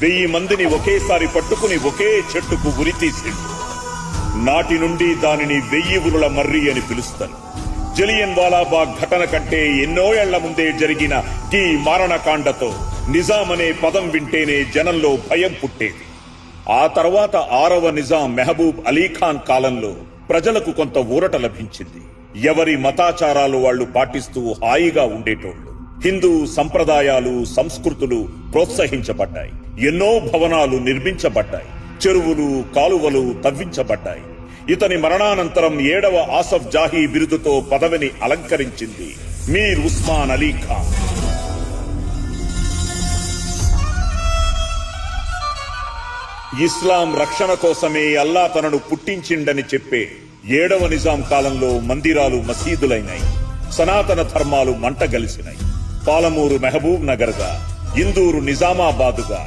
1000 మందిని ఒకేసారి పట్టుకుని ఒకే చెట్టుకు ఉరితీసిండు. నాటి నుండి దానిని 1000 ఉరుల మర్రి అని పిలుస్తారు. జలియన్ వాలాబాగ్ ఘటన కంటే ఎన్నో ఏళ్ల ముందే జరిగిన ఈ మారణకాండతో నిజాం అనే పదం వింటేనే జనంలో భయం పుట్టేది. ఆ తర్వాత 6వ నిజాం మెహబూబ్ అలీఖాన్ కాలంలో ప్రజలకు కొంత ఊరట లభించింది. ఎవరి మతాచారాలు వాళ్లు పాటిస్తూ హాయిగా ఉండేటోళ్లు. హిందూ సంప్రదాయాలు, సంస్కృతులు ప్రోత్సహించబడ్డాయి. ఎన్నో భవనాలు నిర్మించబడ్డాయి. చెరువులు, కాలువలు తవ్వించబడ్డాయి. ఇతని మరణానంతరం 7వ ఆసఫ్ జాహీ బిరుదుతో పదవిని అలంకరించింది మీర్ ఉస్మాన్ అలీ ఖాన్. ఇస్లాం రక్షణ కోసమే అల్లా తనను పుట్టించిండని చెప్పే 7వ నిజాం కాలంలో మందిరాలు మసీదులైనాయి. సనాతన ధర్మాలు మంటగలిసినాయి. పాలమూరు మహబూబ్ నగర్ గా, ఇందూరు నిజామాబాదుగా,